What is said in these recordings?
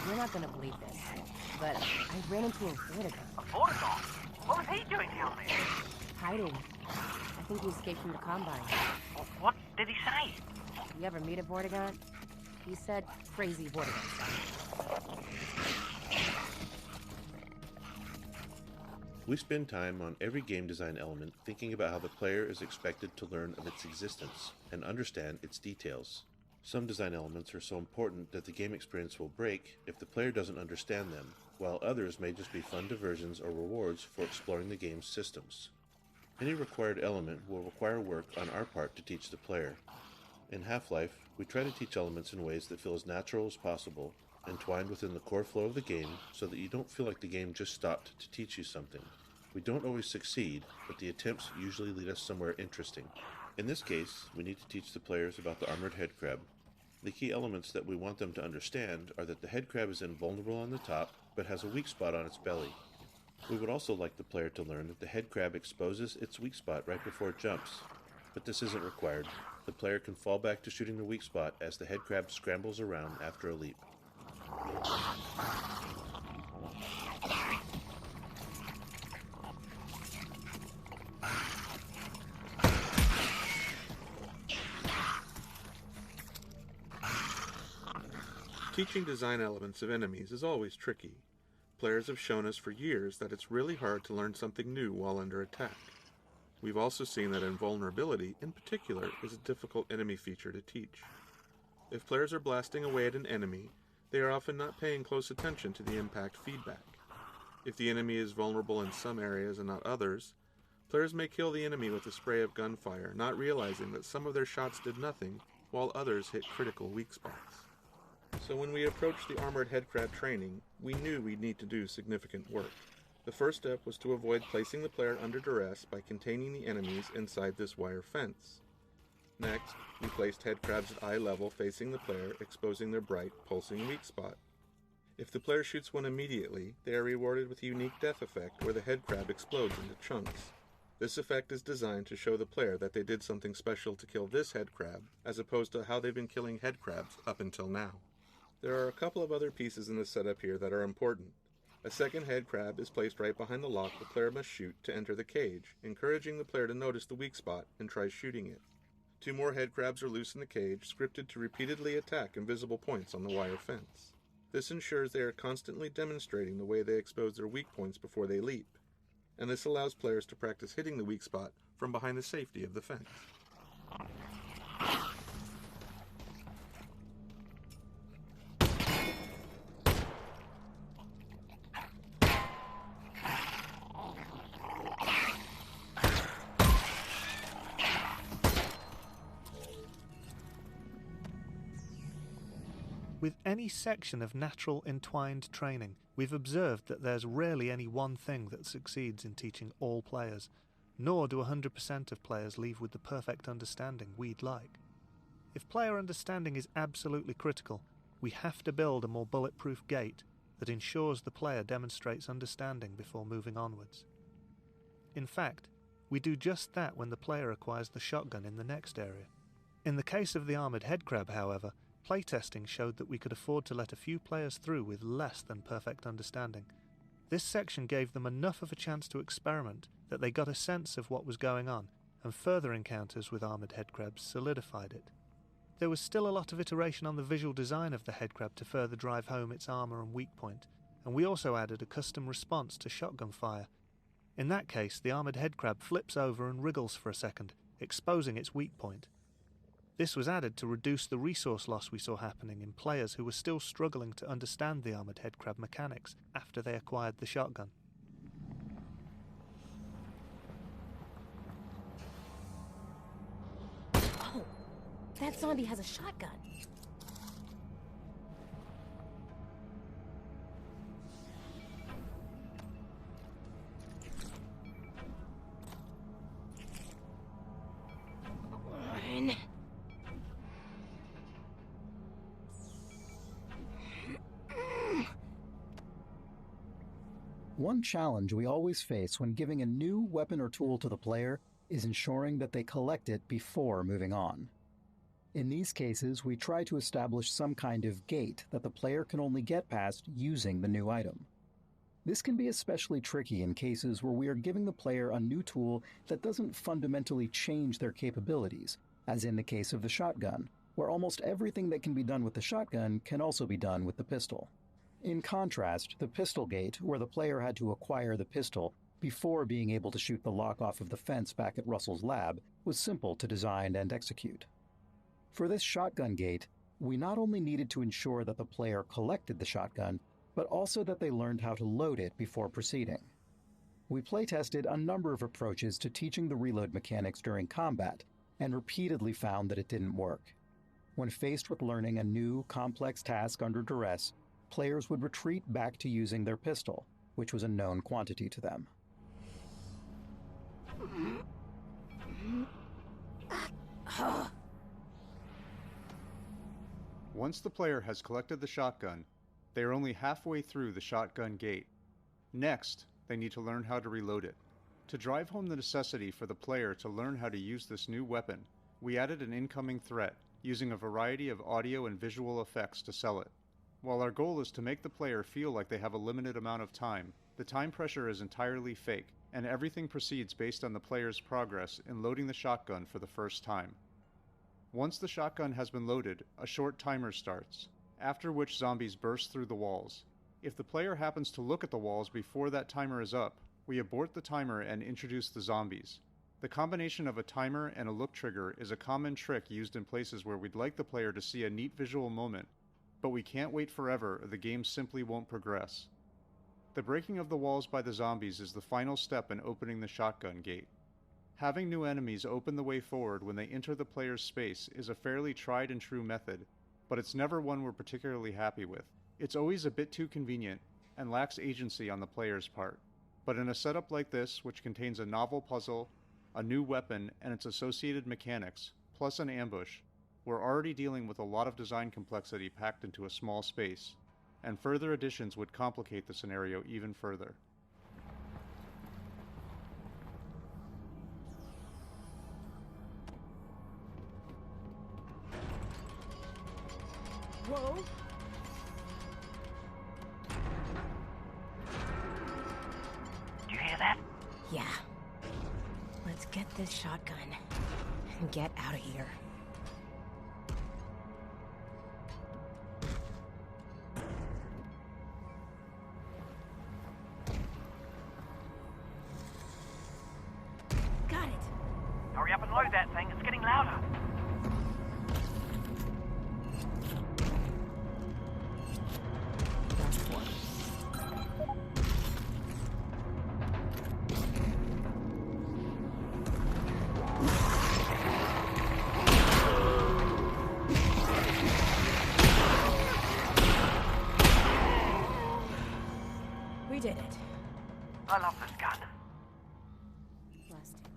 You're not gonna believe this, but I ran into a Vortigaunt. A Vortigaunt? What was he doing down there? Hiding. I think he escaped from the Combine. What did he say? You ever meet a Vortigaunt? He said crazy Vortigaunt stuff. We spend time on every game design element thinking about how the player is expected to learn of its existence and understand its details. Some design elements are so important that the game experience will break if the player doesn't understand them, while others may just be fun diversions or rewards for exploring the game's systems. Any required element will require work on our part to teach the player. In Half-Life, we try to teach elements in ways that feel as natural as possible, entwined within the core flow of the game so that you don't feel like the game just stopped to teach you something. We don't always succeed, but the attempts usually lead us somewhere interesting. In this case, we need to teach the players about the armored headcrab. The key elements that we want them to understand are that the headcrab is invulnerable on the top, but has a weak spot on its belly. We would also like the player to learn that the headcrab exposes its weak spot right before it jumps, but this isn't required. The player can fall back to shooting the weak spot as the headcrab scrambles around after a leap. Teaching design elements of enemies is always tricky. Players have shown us for years that it's really hard to learn something new while under attack. We've also seen that invulnerability, in particular, is a difficult enemy feature to teach. If players are blasting away at an enemy, they are often not paying close attention to the impact feedback. If the enemy is vulnerable in some areas and not others, players may kill the enemy with a spray of gunfire, not realizing that some of their shots did nothing, while others hit critical weak spots. So when we approached the armored headcrab training, we knew we'd need to do significant work. The first step was to avoid placing the player under duress by containing the enemies inside this wire fence. Next, we placed headcrabs at eye level facing the player, exposing their bright, pulsing weak spot. If the player shoots one immediately, they are rewarded with a unique death effect where the headcrab explodes into chunks. This effect is designed to show the player that they did something special to kill this headcrab, as opposed to how they've been killing headcrabs up until now. There are a couple of other pieces in the setup here that are important. A second headcrab is placed right behind the lock the player must shoot to enter the cage, encouraging the player to notice the weak spot and try shooting it. 2 more headcrabs are loose in the cage, scripted to repeatedly attack invisible points on the wire fence. This ensures they are constantly demonstrating the way they expose their weak points before they leap, and this allows players to practice hitting the weak spot from behind the safety of the fence. With any section of natural entwined training, we've observed that there's rarely any one thing that succeeds in teaching all players, nor do 100% of players leave with the perfect understanding we'd like. If player understanding is absolutely critical, we have to build a more bulletproof gate that ensures the player demonstrates understanding before moving onwards. In fact, we do just that when the player acquires the shotgun in the next area. In the case of the armoured headcrab, however, playtesting showed that we could afford to let a few players through with less than perfect understanding. This section gave them enough of a chance to experiment that they got a sense of what was going on, and further encounters with armoured headcrabs solidified it. There was still a lot of iteration on the visual design of the headcrab to further drive home its armour and weak point, and we also added a custom response to shotgun fire. In that case, the armoured headcrab flips over and wriggles for a second, exposing its weak point. This was added to reduce the resource loss we saw happening in players who were still struggling to understand the armoured headcrab mechanics after they acquired the shotgun. Oh, that zombie has a shotgun. One challenge we always face when giving a new weapon or tool to the player is ensuring that they collect it before moving on. In these cases, we try to establish some kind of gate that the player can only get past using the new item. This can be especially tricky in cases where we are giving the player a new tool that doesn't fundamentally change their capabilities, as in the case of the shotgun, where almost everything that can be done with the shotgun can also be done with the pistol. In contrast, the pistol gate, where the player had to acquire the pistol before being able to shoot the lock off of the fence back at Russell's lab, was simple to design and execute. For this shotgun gate, we not only needed to ensure that the player collected the shotgun, but also that they learned how to load it before proceeding. We playtested a number of approaches to teaching the reload mechanics during combat, and repeatedly found that it didn't work. When faced with learning a new, complex task under duress, players would retreat back to using their pistol, which was a known quantity to them. Once the player has collected the shotgun, they are only halfway through the shotgun gate. Next, they need to learn how to reload it. To drive home the necessity for the player to learn how to use this new weapon, we added an incoming threat, using a variety of audio and visual effects to sell it. While our goal is to make the player feel like they have a limited amount of time, the time pressure is entirely fake, and everything proceeds based on the player's progress in loading the shotgun for the first time. Once the shotgun has been loaded, a short timer starts, after which zombies burst through the walls. If the player happens to look at the walls before that timer is up, we abort the timer and introduce the zombies. The combination of a timer and a look trigger is a common trick used in places where we'd like the player to see a neat visual moment, but we can't wait forever or the game simply won't progress. The breaking of the walls by the zombies is the final step in opening the shotgun gate. Having new enemies open the way forward when they enter the player's space is a fairly tried and true method, but it's never one we're particularly happy with. It's always a bit too convenient and lacks agency on the player's part. But in a setup like this, which contains a novel puzzle, a new weapon, and its associated mechanics, plus an ambush, we're already dealing with a lot of design complexity packed into a small space, and further additions would complicate the scenario even further. Whoa! Do you hear that? Yeah. Let's get this shotgun and get out of here. Got it. Hurry up and load that thing. It's getting louder. That's one. We did it. I love this gun. Last two.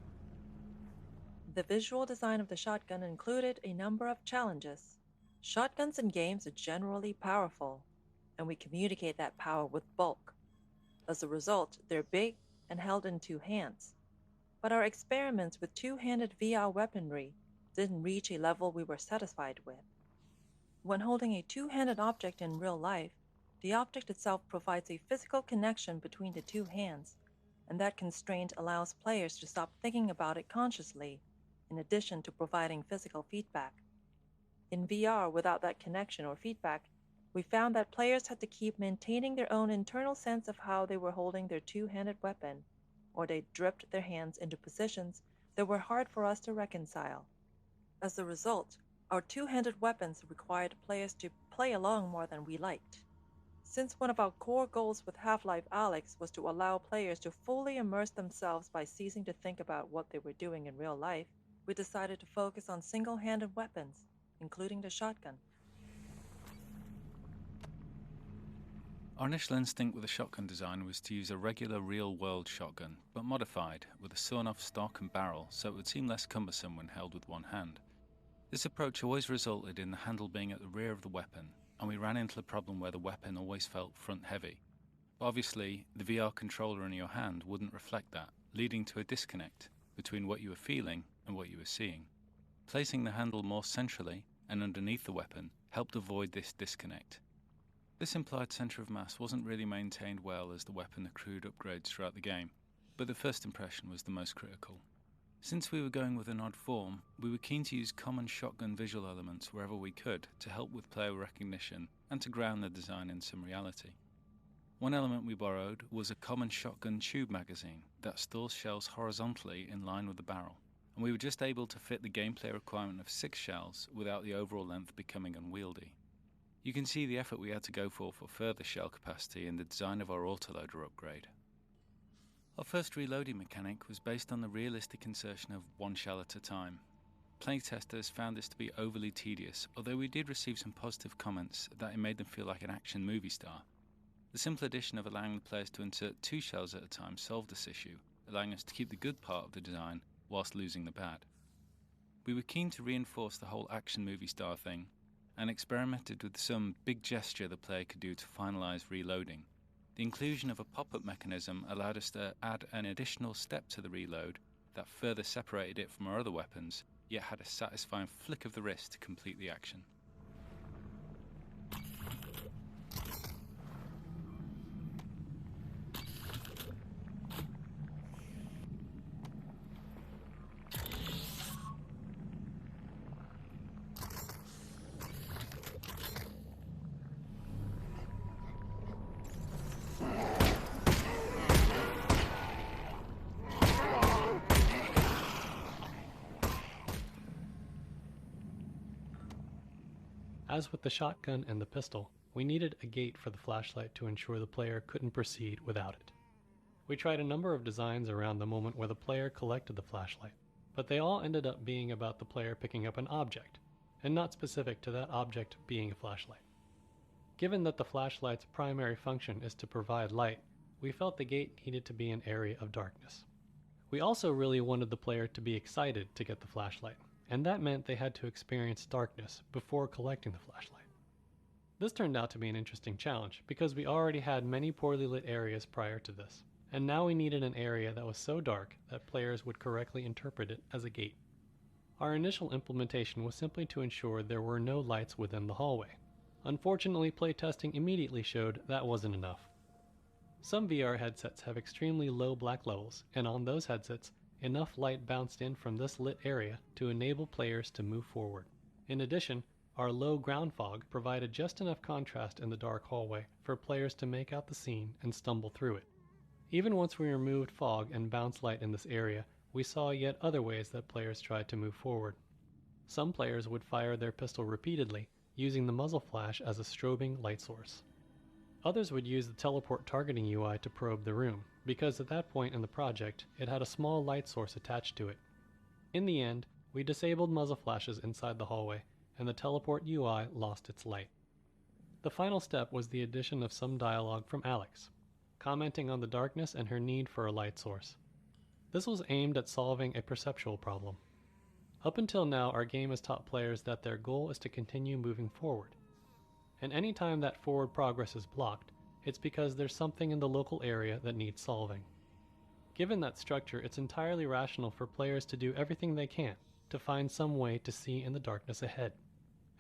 The visual design of the shotgun included a number of challenges. Shotguns in games are generally powerful, and we communicate that power with bulk. As a result, they're big and held in two hands. But our experiments with two-handed VR weaponry didn't reach a level we were satisfied with. When holding a two-handed object in real life, the object itself provides a physical connection between the two hands, and that constraint allows players to stop thinking about it consciously, in addition to providing physical feedback. In VR, without that connection or feedback, we found that players had to keep maintaining their own internal sense of how they were holding their two-handed weapon, or they dripped their hands into positions that were hard for us to reconcile. As a result, our two-handed weapons required players to play along more than we liked. Since one of our core goals with Half-Life Alyx was to allow players to fully immerse themselves by ceasing to think about what they were doing in real life, we decided to focus on single-handed weapons, including the shotgun. Our initial instinct with the shotgun design was to use a regular real-world shotgun, but modified, with a sawn-off stock and barrel so it would seem less cumbersome when held with one hand. This approach always resulted in the handle being at the rear of the weapon, and we ran into the problem where the weapon always felt front-heavy. But obviously, the VR controller in your hand wouldn't reflect that, leading to a disconnect between what you were feeling and what you were seeing. Placing the handle more centrally and underneath the weapon helped avoid this disconnect. This implied centre of mass wasn't really maintained well as the weapon accrued upgrades throughout the game, but the first impression was the most critical. Since we were going with an odd form, we were keen to use common shotgun visual elements wherever we could to help with player recognition and to ground the design in some reality. One element we borrowed was a common shotgun tube magazine that stores shells horizontally in line with the barrel, and we were just able to fit the gameplay requirement of 6 shells without the overall length becoming unwieldy. You can see the effort we had to go for further shell capacity in the design of our autoloader upgrade. Our first reloading mechanic was based on the realistic insertion of 1 shell at a time. Playtesters found this to be overly tedious, although we did receive some positive comments that it made them feel like an action movie star. The simple addition of allowing the players to insert 2 shells at a time solved this issue, allowing us to keep the good part of the design whilst losing the bad. We were keen to reinforce the whole action movie star thing, and experimented with some big gesture the player could do to finalise reloading. The inclusion of a pop-up mechanism allowed us to add an additional step to the reload that further separated it from our other weapons, yet had a satisfying flick of the wrist to complete the action. As with the shotgun and the pistol, we needed a gate for the flashlight to ensure the player couldn't proceed without it. We tried a number of designs around the moment where the player collected the flashlight, but they all ended up being about the player picking up an object, and not specific to that object being a flashlight. Given that the flashlight's primary function is to provide light, we felt the gate needed to be an area of darkness. We also really wanted the player to be excited to get the flashlight, and that meant they had to experience darkness before collecting the flashlight. This turned out to be an interesting challenge because we already had many poorly lit areas prior to this, and now we needed an area that was so dark that players would correctly interpret it as a gate. Our initial implementation was simply to ensure there were no lights within the hallway. Unfortunately, playtesting immediately showed that wasn't enough. Some VR headsets have extremely low black levels, and on those headsets, enough light bounced in from this lit area to enable players to move forward. In addition, our low ground fog provided just enough contrast in the dark hallway for players to make out the scene and stumble through it. Even once we removed fog and bounce light in this area, we saw yet other ways that players tried to move forward. Some players would fire their pistol repeatedly, using the muzzle flash as a strobing light source. Others would use the teleport targeting UI to probe the room, because at that point in the project, it had a small light source attached to it. In the end, we disabled muzzle flashes inside the hallway, and the teleport UI lost its light. The final step was the addition of some dialogue from Alyx, commenting on the darkness and her need for a light source. This was aimed at solving a perceptual problem. Up until now, our game has taught players that their goal is to continue moving forward. And any time that forward progress is blocked, it's because there's something in the local area that needs solving. Given that structure, it's entirely rational for players to do everything they can to find some way to see in the darkness ahead.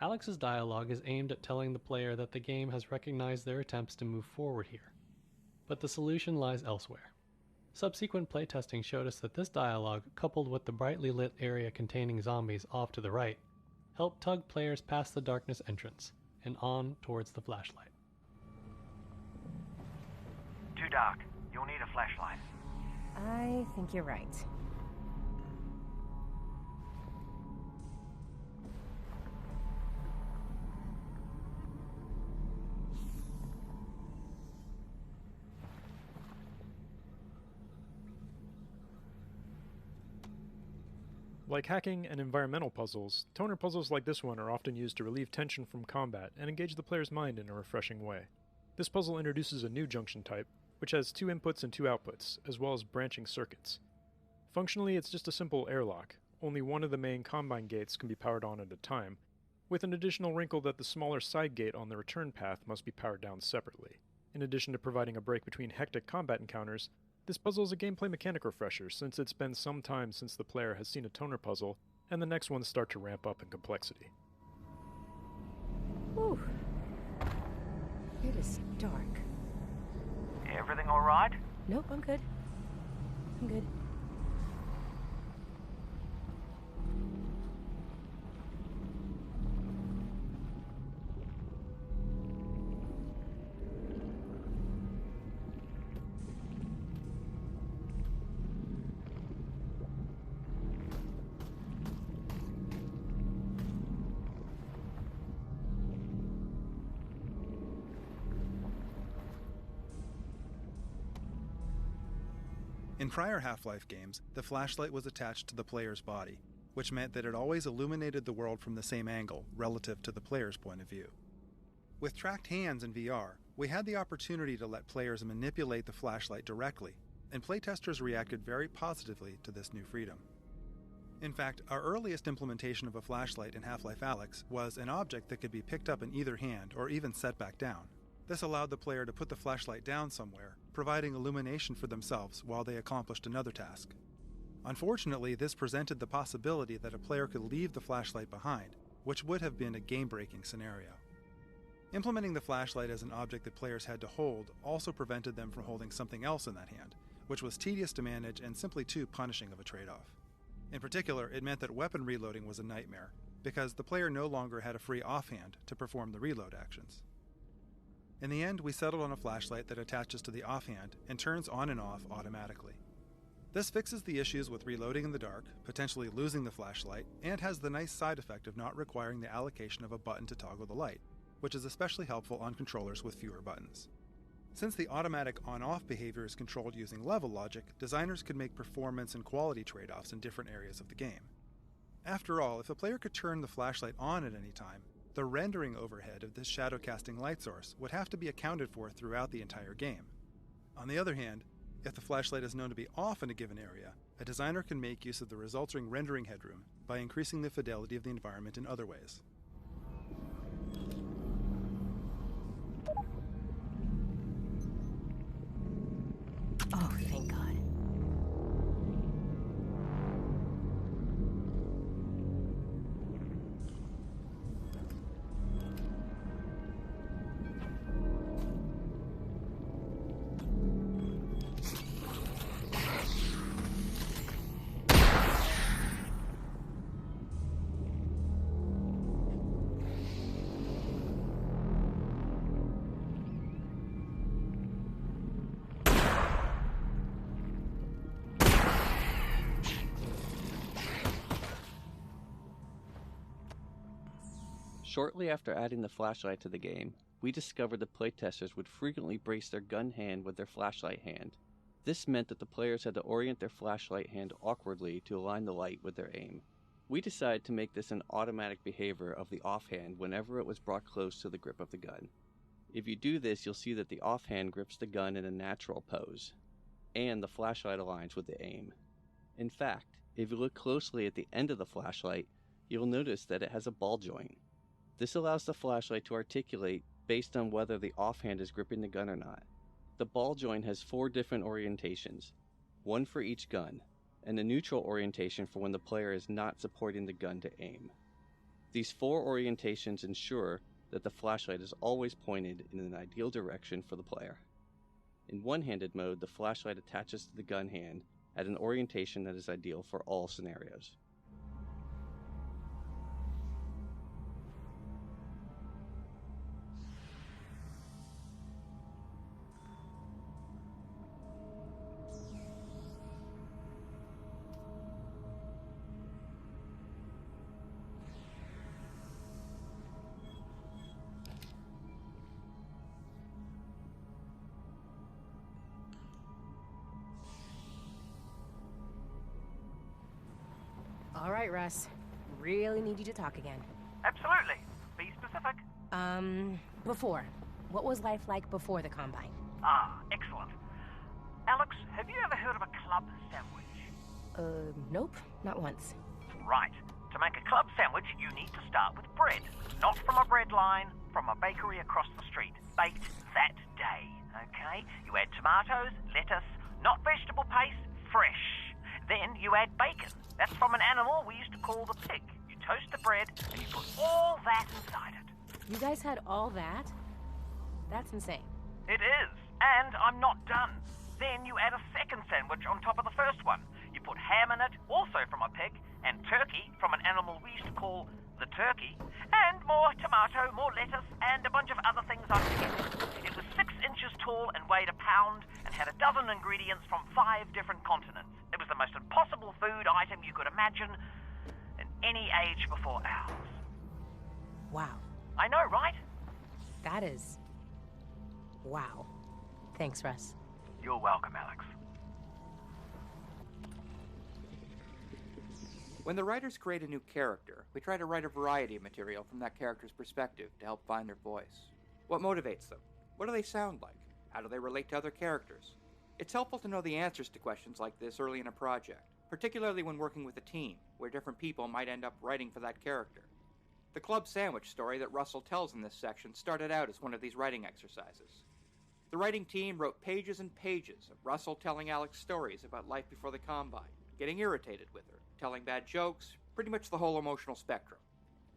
Alyx's dialogue is aimed at telling the player that the game has recognized their attempts to move forward here, but the solution lies elsewhere. Subsequent playtesting showed us that this dialogue, coupled with the brightly lit area containing zombies off to the right, helped tug players past the darkness entrance and on towards the flashlight. Too dark. You'll need a flashlight. I think you're right. Like hacking and environmental puzzles, toner puzzles like this one are often used to relieve tension from combat and engage the player's mind in a refreshing way. This puzzle introduces a new junction type, which has 2 inputs and 2 outputs, as well as branching circuits. Functionally, it's just a simple airlock. Only one of the main combine gates can be powered on at a time, with an additional wrinkle that the smaller side gate on the return path must be powered down separately. In addition to providing a break between hectic combat encounters, this puzzle is a gameplay mechanic refresher since it's been some time since the player has seen a toner puzzle and the next ones start to ramp up in complexity. Whew. It is dark. Everything all right? Nope, I'm good. I'm good. In prior Half-Life games, the flashlight was attached to the player's body, which meant that it always illuminated the world from the same angle, relative to the player's point of view. With tracked hands in VR, we had the opportunity to let players manipulate the flashlight directly, and playtesters reacted very positively to this new freedom. In fact, our earliest implementation of a flashlight in Half-Life Alyx was an object that could be picked up in either hand or even set back down. This allowed the player to put the flashlight down somewhere, providing illumination for themselves while they accomplished another task. Unfortunately, this presented the possibility that a player could leave the flashlight behind, which would have been a game-breaking scenario. Implementing the flashlight as an object that players had to hold also prevented them from holding something else in that hand, which was tedious to manage and simply too punishing of a trade-off. In particular, it meant that weapon reloading was a nightmare, because the player no longer had a free offhand to perform the reload actions. In the end, we settled on a flashlight that attaches to the offhand and turns on and off automatically. This fixes the issues with reloading in the dark, potentially losing the flashlight, and has the nice side effect of not requiring the allocation of a button to toggle the light, which is especially helpful on controllers with fewer buttons. Since the automatic on-off behavior is controlled using level logic, designers could make performance and quality trade-offs in different areas of the game. After all, if a player could turn the flashlight on at any time, the rendering overhead of this shadow-casting light source would have to be accounted for throughout the entire game. On the other hand, if the flashlight is known to be off in a given area, a designer can make use of the resulting rendering headroom by increasing the fidelity of the environment in other ways. Oh, thank God. Shortly after adding the flashlight to the game, we discovered that playtesters would frequently brace their gun hand with their flashlight hand. This meant that the players had to orient their flashlight hand awkwardly to align the light with their aim. We decided to make this an automatic behavior of the offhand whenever it was brought close to the grip of the gun. If you do this, you'll see that the offhand grips the gun in a natural pose, and the flashlight aligns with the aim. In fact, if you look closely at the end of the flashlight, you'll notice that it has a ball joint. This allows the flashlight to articulate based on whether the offhand is gripping the gun or not. The ball joint has 4 different orientations, one for each gun, and a neutral orientation for when the player is not supporting the gun to aim. These 4 orientations ensure that the flashlight is always pointed in an ideal direction for the player. In one-handed mode, the flashlight attaches to the gun hand at an orientation that is ideal for all scenarios. All right, Russ. Really need you to talk again. Absolutely. Be specific. Before. What was life like before the Combine? Ah, excellent. Alyx, have you ever heard of a club sandwich? Nope. Not once. Right. To make a club sandwich, you need to start with bread. Not from a bread line, from a bakery across the street. Baked that day, okay? You add tomatoes, lettuce, not vegetable paste, fresh. Then you add bacon. That's from an animal we used to call the pig. You toast the bread, and you put all that inside it. You guys had all that? That's insane. It is, and I'm not done. Then you add a second sandwich on top of the first one. You put ham in it, also from a pig, and turkey from an animal we used to call the turkey, and more tomato, more lettuce, and a bunch of other things I'm forgetting. It was 6 inches tall and weighed a pound, and had a dozen ingredients from 5 different continents. It was the most impossible food item you could imagine in any age before ours. Wow. I know, right? That is... wow. Thanks, Russ. You're welcome, Alyx. When the writers create a new character, we try to write a variety of material from that character's perspective to help find their voice. What motivates them? What do they sound like? How do they relate to other characters? It's helpful to know the answers to questions like this early in a project, particularly when working with a team, where different people might end up writing for that character. The club sandwich story that Russell tells in this section started out as one of these writing exercises. The writing team wrote pages and pages of Russell telling Alyx stories about life before the Combine, getting irritated with her, telling bad jokes, pretty much the whole emotional spectrum.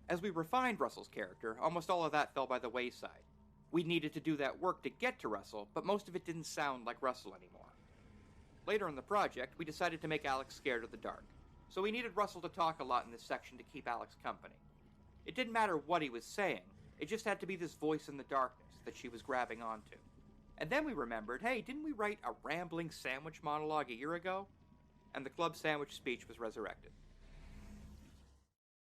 As we refined Russell's character, almost all of that fell by the wayside. We needed to do that work to get to Russell, but most of it didn't sound like Russell anymore. Later in the project, we decided to make Alyx scared of the dark, so we needed Russell to talk a lot in this section to keep Alyx company. It didn't matter what he was saying, it just had to be this voice in the darkness that she was grabbing onto. And then we remembered, hey, didn't we write a rambling sandwich monologue a year ago? And the club sandwich speech was resurrected.